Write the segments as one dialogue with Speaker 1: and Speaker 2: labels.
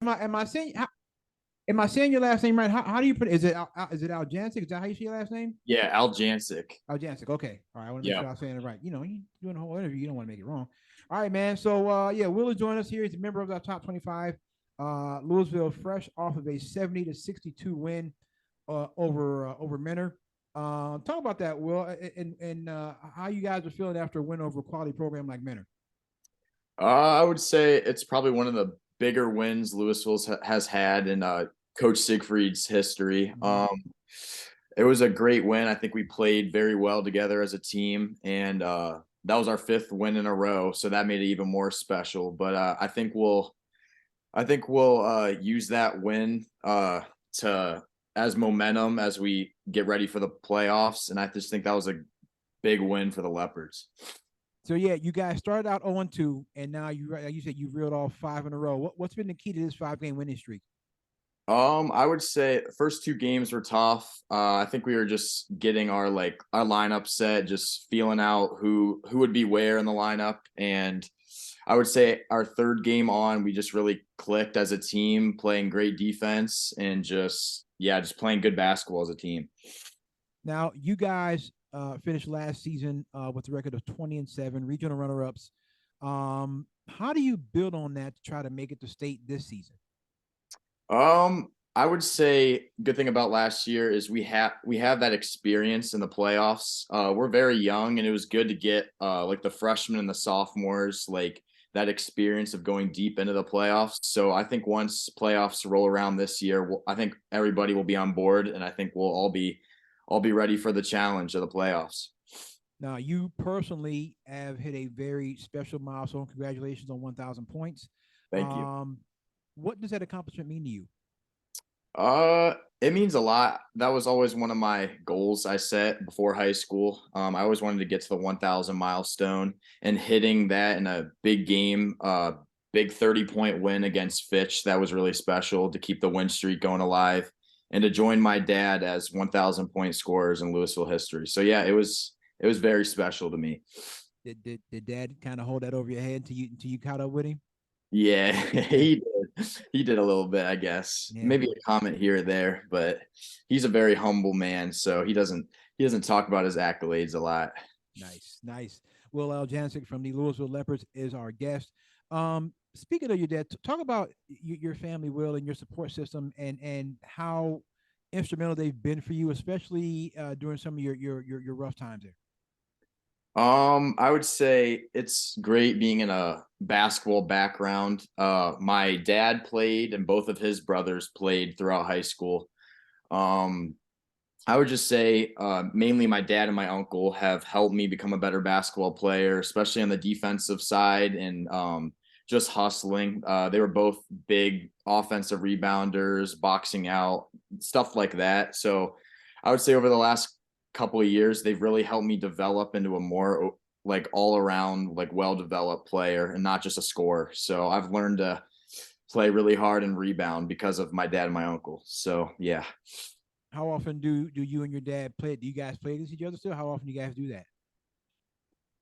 Speaker 1: am I saying your last name right? How do you put it? Is it Aljancic? Is that how you say your last name?
Speaker 2: Yeah, Aljancic.
Speaker 1: Aljancic. Okay. All right. I want to make
Speaker 2: Yeah.
Speaker 1: sure I'm saying it right. You doing a whole interview. You don't want to make it wrong. All right, man. So yeah, Will is joining us here. He's a member of our top 25. Louisville, fresh off of a 70-62 win over Menor. Talk about that, Will, and how you guys are feeling after a win over a quality program like Menor.
Speaker 2: I would say it's probably one of the bigger wins Louisville has had in Coach Siegfried's history.
Speaker 1: Mm-hmm.
Speaker 2: It was a great win. I think we played very well together as a team, and that was our fifth win in a row, so that made it even more special. But I think we'll use that win to as momentum as we get ready for the playoffs, and I just think that was a big win for the Leopards.
Speaker 1: So yeah, you guys started out 0-2, and now like you said, you reeled off five in a row. What's been the key to this 5 game winning streak?
Speaker 2: I would say the first two games were tough. I think we were just getting our lineup set, just feeling out who would be where in the lineup. And I would say our third game on, we just really clicked as a team, playing great defense and just playing good basketball as a team.
Speaker 1: Now you guys finished last season with a record of 20-7, regional runner-ups. How do you build on that to try to make it to state this season?
Speaker 2: I would say good thing about last year is we have that experience in the playoffs. We're very young, and it was good to get like the freshmen and the sophomores like that experience of going deep into the playoffs. So I think once playoffs roll around this year, I think everybody will be on board, and I think we'll all be ready for the challenge of the playoffs.
Speaker 1: Now, you personally have hit a very special milestone. Congratulations on 1,000 points.
Speaker 2: Thank you.
Speaker 1: Um, what does that accomplishment mean to you?
Speaker 2: It means a lot. That was always one of my goals I set before high school. I always wanted to get to the 1,000 milestone, and hitting that in a big game, big 30-point win against Fitch. That was really special to keep the win streak going alive and to join my dad as 1,000 point scorers in Louisville history. So yeah, it was very special to me.
Speaker 1: Did Dad kind of hold that over your head until you caught up with him?
Speaker 2: Yeah, he did. He did a little bit, I guess.
Speaker 1: Yeah.
Speaker 2: Maybe a comment here or there, but he's a very humble man, so he doesn't talk about his accolades a lot.
Speaker 1: Nice, nice. Will Aljancic from the Louisville Leopards is our guest. Speaking of your dad, talk about your family, Will, and your support system, and how instrumental they've been for you, especially during some of your rough times there.
Speaker 2: I would say it's great being in a basketball background. My dad played and both of his brothers played throughout high school. Um, I would just say mainly my dad and my uncle have helped me become a better basketball player, especially on the defensive side and just hustling. They were both big offensive rebounders, boxing out, stuff like that. So I would say over the last couple of years, they've really helped me develop into a more like all around, like well developed player and not just a scorer. So I've learned to play really hard and rebound because of my dad and my uncle. So yeah.
Speaker 1: How often do you and your dad play? Do you guys play against each other still? How often do you guys do that?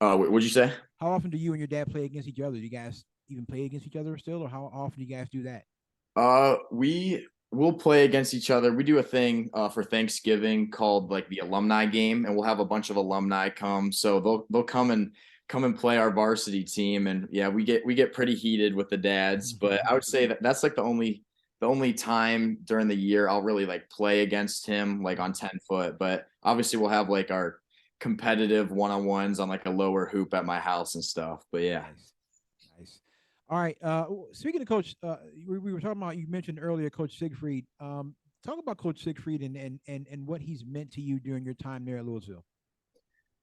Speaker 2: What'd you say?
Speaker 1: How often do you and your dad play against each other? Do you guys even play against each other still, or how often do you guys do that?
Speaker 2: We will play against each other. We do a thing for Thanksgiving called like the alumni game, and we'll have a bunch of alumni come. So they'll come and play our varsity team, and yeah, we get pretty heated with the dads. But I would say that that's like the only time during the year I'll really like play against him like on 10 foot. But obviously we'll have like our competitive one-on-ones on like a lower hoop at my house and stuff. But yeah.
Speaker 1: Nice, nice. All right. Speaking of Coach, we were talking about. You mentioned earlier Coach Siegfried. Talk about Coach Siegfried and what he's meant to you during your time there at Louisville.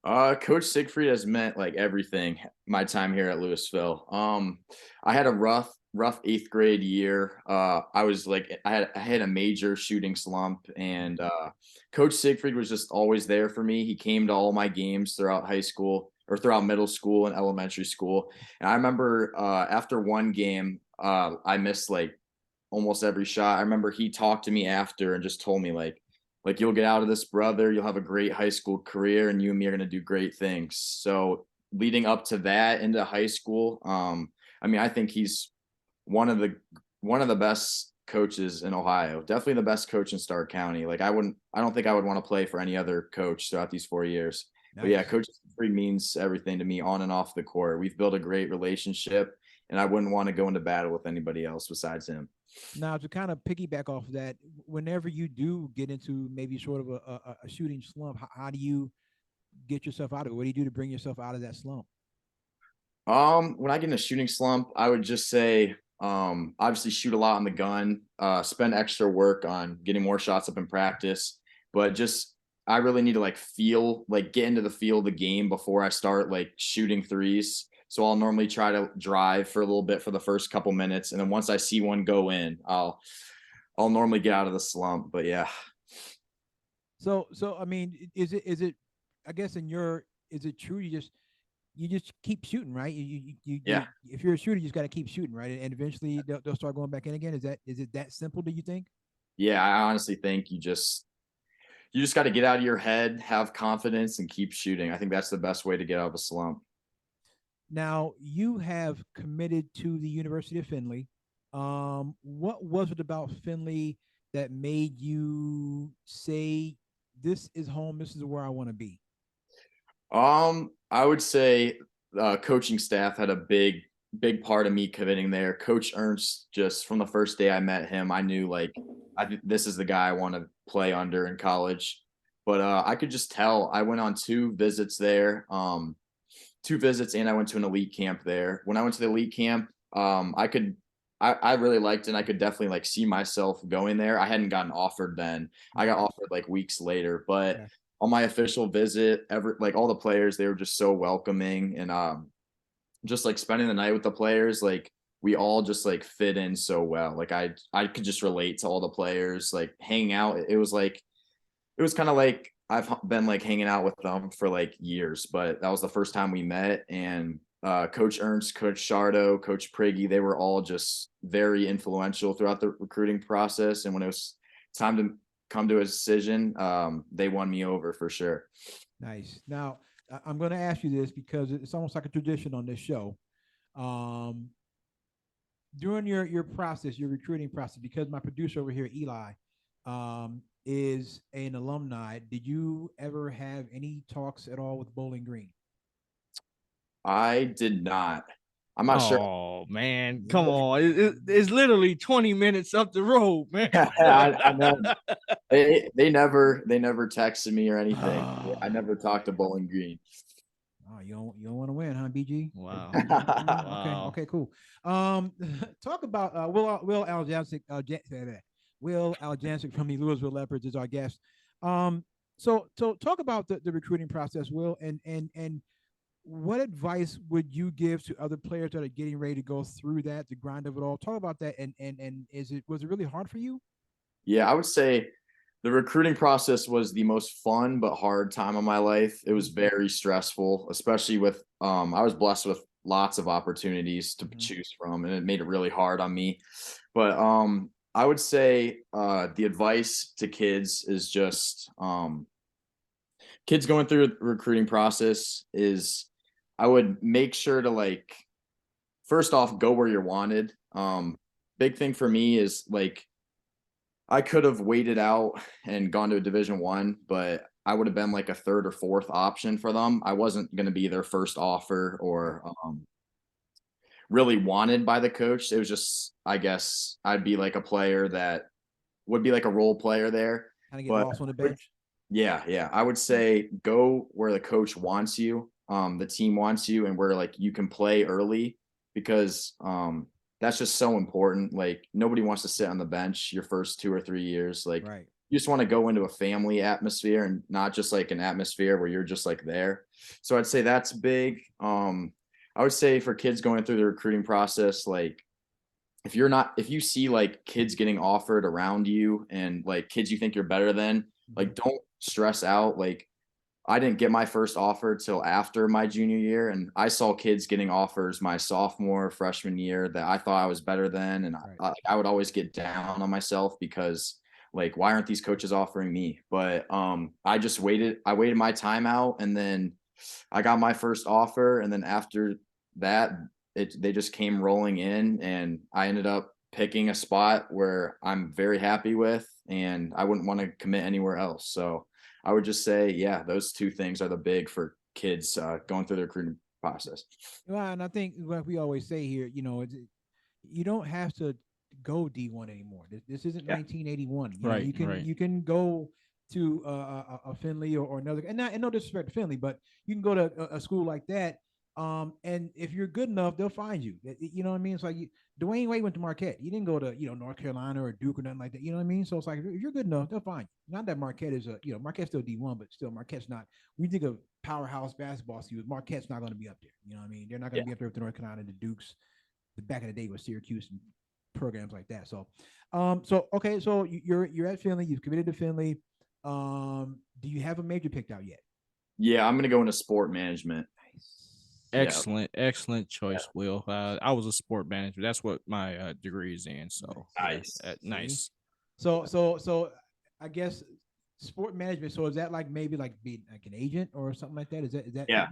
Speaker 2: Coach Siegfried has meant like everything my time here at Louisville. I had a rough eighth grade year. I was like I had a major shooting slump, and Coach Siegfried was just always there for me. He came to all my games throughout high school or throughout middle school and elementary school. And I remember after one game, I missed like almost every shot. I remember he talked to me after and just told me like you'll get out of this, brother. You'll have a great high school career, and you and me are going to do great things. So leading up to that into high school, I mean, I think he's one of the one of the best coaches in Ohio. Definitely the best coach in Stark County. Like I don't think I would want to play for any other coach throughout these 4 years. But yeah,
Speaker 1: Nice.
Speaker 2: Coach Free means everything to me on and off the court. We've built a great relationship, and I wouldn't want to go into battle with anybody else besides him.
Speaker 1: Now, to kind of piggyback off of that, whenever you do get into maybe sort of a shooting slump, how do you get yourself out of it? What do you do to bring yourself out of that slump?
Speaker 2: When I get in a shooting slump, I would just say, obviously shoot a lot on the gun, spend extra work on getting more shots up in practice, but just I really need to get into the feel of the game before I start like shooting threes. So I'll normally try to drive for a little bit for the first couple minutes, and then once I see one go in, I'll normally get out of the slump. But yeah.
Speaker 1: So I mean, is it? I guess in your is it true? You just keep shooting, right? You
Speaker 2: Yeah.
Speaker 1: if you're a shooter, you just got to keep shooting, right? And eventually they'll start going back in again. Is it that simple? Do you think?
Speaker 2: Yeah, I honestly think you just got to get out of your head, have confidence, and keep shooting. I think that's the best way to get out of a slump.
Speaker 1: Now you have committed to the University of Findlay. What was it about Findlay that made you say, "This is home. This is where I want to be"?
Speaker 2: I would say coaching staff had a big part of me committing there. Coach Ernst, just from the first day I met him, I knew like this is the guy I want to play under in college. But I could just tell. I went on 2 visits there, 2 visits, and I went to an elite camp there. When I went to the elite camp, I really liked it. And I could definitely like see myself going there. I hadn't gotten offered then. I got offered like weeks later, but
Speaker 1: Okay.
Speaker 2: on my official visit, like all the players, they were just so welcoming, and just like spending the night with the players, like we all just like fit in so well. Like I could just relate to all the players, like hanging out. It was kind of like I've been like hanging out with them for like years, but that was the first time we met. And Coach Ernst, Coach Shardo, Coach Priggy, they were all just very influential throughout the recruiting process. And when it was time to come to a decision, they won me over for sure.
Speaker 1: Nice. Now, I'm going to ask you this because it's almost like a tradition on this show. Um, During your process, your recruiting process, because my producer over here, Eli, is an alumni. Did you ever have any talks at all with Bowling Green?
Speaker 2: I did not. I'm not sure.
Speaker 3: Oh man, come on! It's literally 20 minutes up the road, man.
Speaker 2: I know they never texted me or anything. I never talked to Bowling Green.
Speaker 1: Oh, you don't want to win, huh, BG?
Speaker 3: Wow,
Speaker 1: Okay,
Speaker 3: wow.
Speaker 1: okay, cool. Um, Talk about Will Aljancic. Will Aljancic from the Louisville Leopards is our guest. Um, so talk about the recruiting process, Will, and what advice would you give to other players that are getting ready to go through that, the grind of it all? Talk about that, and was it really hard for you?
Speaker 2: Yeah, I would say the recruiting process was the most fun but hard time of my life. It was
Speaker 1: Mm-hmm.
Speaker 2: very stressful, especially with I was blessed with lots of opportunities to
Speaker 1: Mm-hmm.
Speaker 2: choose from, and it made it really hard on me. But I would say the advice to kids is just kids going through a recruiting process is I would make sure to like first off go where you're wanted. Big thing for me is like I could have waited out and gone to a Division 1, but I would have been like a third or fourth option for them. I wasn't going to be their first offer
Speaker 1: Right.
Speaker 2: or really wanted by the coach. It was just, I guess, I'd be like a player that would be like a role player there.
Speaker 1: Kind of get
Speaker 2: But
Speaker 1: lost on the bench.
Speaker 2: yeah, yeah, I would say go where the coach wants you, the team wants you, and where like you can play early because that's just so important. Like nobody wants to sit on the bench your first 2 or 3 years. Like
Speaker 1: Right.
Speaker 2: you just want to go into a family atmosphere and not just like an atmosphere where you're just like there. So I'd say that's big. I would say for kids going through the recruiting process, like if you see like kids getting offered around you and like kids you think you're better than,
Speaker 1: Mm-hmm.
Speaker 2: like don't stress out. Like I didn't get my first offer till after my junior year, and I saw kids getting offers my sophomore, freshman year that I thought I was better than, and
Speaker 1: Right.
Speaker 2: I would always get down on myself because like why aren't these coaches offering me? But I just waited. I waited my time out, and then I got my first offer, and then after that, they just came rolling in, and I ended up picking a spot where I'm very happy with and I wouldn't want to commit anywhere else. So I would just say, yeah, those two things are the big for kids going through the recruiting process.
Speaker 1: Well, and I think like we always say here, you don't have to go D1 anymore. This isn't
Speaker 2: Yeah.
Speaker 1: 1981.
Speaker 3: Right,
Speaker 1: You can
Speaker 3: right.
Speaker 1: you can go to a Finley or another, and no disrespect to Finley, but you can go to a school like that. And if you're good enough, they'll find you. You know what I mean? It's like Dwayne Wade went to Marquette. He didn't go to North Carolina or Duke or nothing like that. You know what I mean? So it's like if you're good enough, they'll find you. Not that Marquette is Marquette's still D1, but still Marquette's not. We think of powerhouse basketball schools. Marquette's not going to be up there. You know what I mean? They're not going to be up there with the North Carolina, the Dukes, the back in the day with Syracuse and programs like that. So, okay, so you're at Finley. You've committed to Finley. Do you have a major picked out yet?
Speaker 2: Yeah, I'm gonna go into sport management. Yeah.
Speaker 3: Excellent choice, Will. I was a sport manager. That's what my degree is in. So
Speaker 2: Nice.
Speaker 3: nice.
Speaker 1: So I guess sport management. So is that like maybe like being like an agent or something like that? Is that
Speaker 2: Yeah.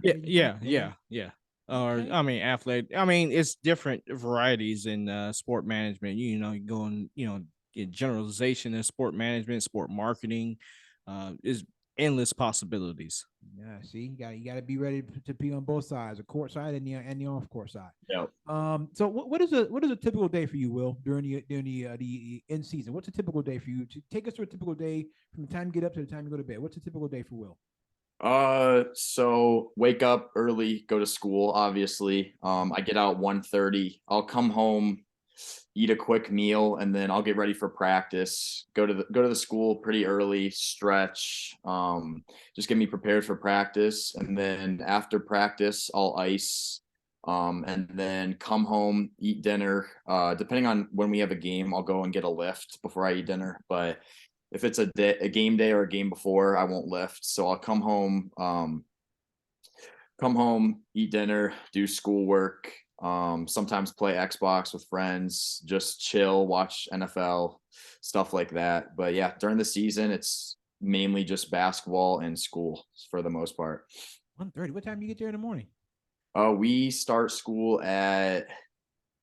Speaker 3: Yeah. Or
Speaker 1: Okay.
Speaker 3: I mean, athlete. I mean, it's different varieties in sport management. You going, in generalization in sport management, sport marketing, is endless possibilities.
Speaker 1: Yeah, see, you got to be ready to be on both sides, the court side and the off court side.
Speaker 2: Yep.
Speaker 1: So what is a typical day for you, Will, during the in season? What's a typical day for you? To take us through a typical day from the time you get up to the time you go to bed. What's a typical day for Will?
Speaker 2: So wake up early, go to school, obviously. I get out 1:30. I'll come home, eat a quick meal, and then I'll get ready for practice. Go to the school pretty early, stretch, just get me prepared for practice. And then after practice, I'll ice. And then come home, eat dinner. Depending on when we have a game, I'll go and get a lift before I eat dinner. But if it's a game day or a game before, I won't lift. So I'll come home, eat dinner, do schoolwork, sometimes play Xbox with friends, just chill, watch NFL, stuff like that. But yeah, during the season, it's mainly just basketball and school for the most part.
Speaker 1: 1:30. What time do you get there in the morning?
Speaker 2: We start school at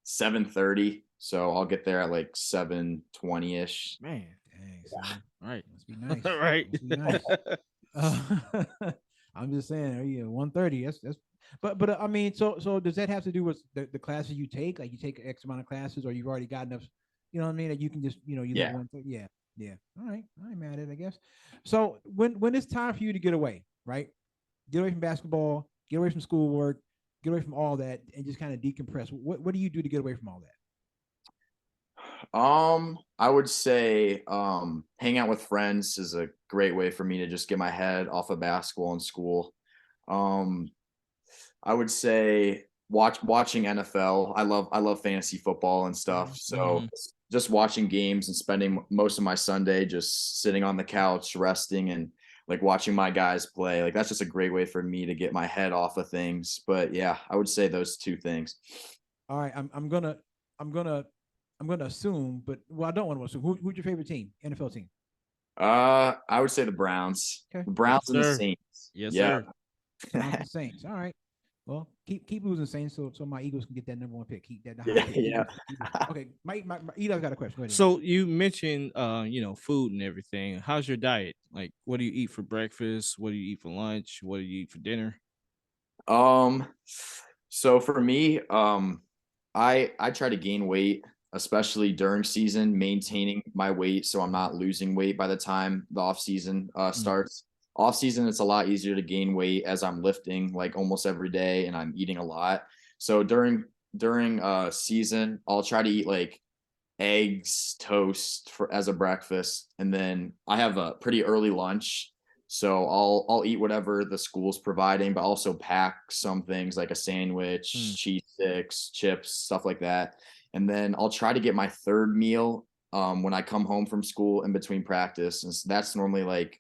Speaker 2: 7:30, so I'll get there at like 7:20 ish.
Speaker 1: Man, dang, son.
Speaker 3: Right.
Speaker 1: Must be nice.
Speaker 3: Right.
Speaker 1: Must be nice. I'm just saying, yeah, 1:30. That's. But I mean, so does that have to do with the classes you take? Like you take X amount of classes, or you've already got enough, you know what I mean, that you can just you
Speaker 2: Yeah.
Speaker 1: live 1:30. Yeah, yeah. All right, I'm mad at it, I guess. So when it's time for you to get away, right? Get away from basketball, get away from schoolwork, get away from all that, and just kind of decompress. What do you do to get away from all that?
Speaker 2: I would say hang out with friends is a great way for me to just get my head off of basketball and school. Um I would say watching NFL. I love fantasy football and stuff. So just watching games and spending most of my Sunday just sitting on the couch resting and like watching my guys play. Like that's just a great way for me to get my head off of things. But yeah, I would say those two things.
Speaker 1: All right, I'm gonna assume, but well, I don't want to assume. Who's your favorite team? NFL team?
Speaker 2: I would say the Browns.
Speaker 1: Okay.
Speaker 2: The Browns
Speaker 3: Yes,
Speaker 2: and the
Speaker 3: sir.
Speaker 2: Saints.
Speaker 3: Yes,
Speaker 2: Yeah.
Speaker 3: sir.
Speaker 1: Browns and Saints. All right. Well, keep losing Saints, so my Eagles can get that number one pick. Keep that the high
Speaker 2: Yeah,
Speaker 1: pick.
Speaker 2: yeah.
Speaker 1: Okay, my Eagles got a question. Go ahead.
Speaker 3: So you mentioned food and everything. How's your diet? Like what do you eat for breakfast? What do you eat for lunch? What do you eat for dinner?
Speaker 2: Um, so for me, I try to gain weight, especially during season, maintaining my weight so I'm not losing weight by the time the off season starts. Off season, it's a lot easier to gain weight as I'm lifting like almost every day and I'm eating a lot. So during season, I'll try to eat like eggs, toast for as a breakfast, and then I have a pretty early lunch. So I'll eat whatever the school's providing, but also pack some things like a sandwich, cheese sticks, chips, stuff like that. And then I'll try to get my third meal when I come home from school in between practice. And that's normally like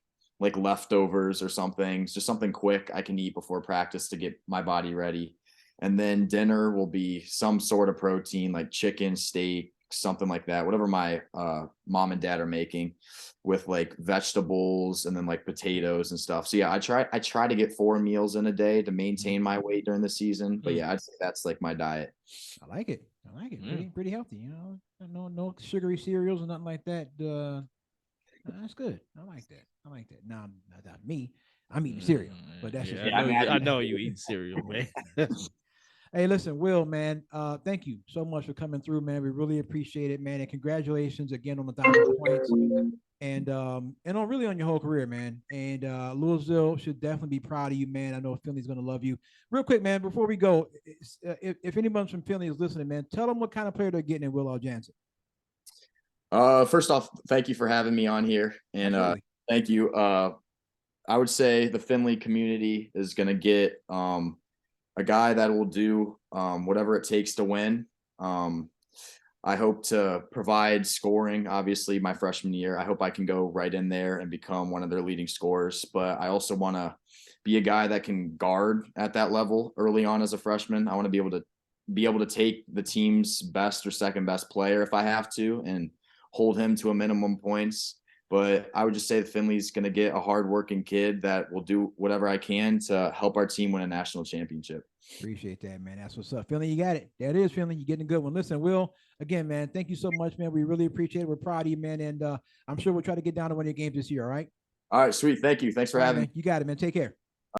Speaker 2: leftovers or something. It's just something quick I can eat before practice to get my body ready. And then dinner will be some sort of protein like chicken, steak, something like that, whatever my mom and dad are making with like vegetables and then like potatoes and stuff. So yeah, I try to get 4 meals in a day to maintain my weight during the season. But yeah, I'd say that's like my diet.
Speaker 1: I like it. I like it. Pretty healthy. No sugary cereals or nothing like that. That's good. I like that. I like that. Now, not me. I'm eating cereal, but that's just
Speaker 3: Yeah,
Speaker 1: me.
Speaker 2: Yeah,
Speaker 3: I know you eat cereal, man.
Speaker 1: Hey, listen, Will, man. Thank you so much for coming through, man. We really appreciate it, man. And congratulations again on the 1,000 points and on really on your whole career, man. And Louisville should definitely be proud of you, man. I know Finley's gonna love you. Real quick, man, before we go, if anyone from Finley is listening, man, tell them what kind of player they're getting in Will Aljancic.
Speaker 2: First off, thank you for having me on here, and thank you. I would say the Finley community is going to get a guy that will do whatever it takes to win. I hope to provide scoring. Obviously, my freshman year, I hope I can go right in there and become one of their leading scorers. But I also want to be a guy that can guard at that level early on as a freshman. I want to be able to take the team's best or second best player if I have to and hold him to a minimum points. But I would just say that Finley's going to get a hardworking kid that will do whatever I can to help our team win a national championship.
Speaker 1: Appreciate that, man. That's what's up. Finley, you got it. There it is, Finley. You're getting a good one. Listen, Will, again, man, thank you so much, man. We really appreciate it. We're proud of you, man. And I'm sure we'll try to get down to one of your games this year. All right.
Speaker 2: All right, sweet. Thank you. Thanks for having me.
Speaker 1: Man. You got it, man. Take care.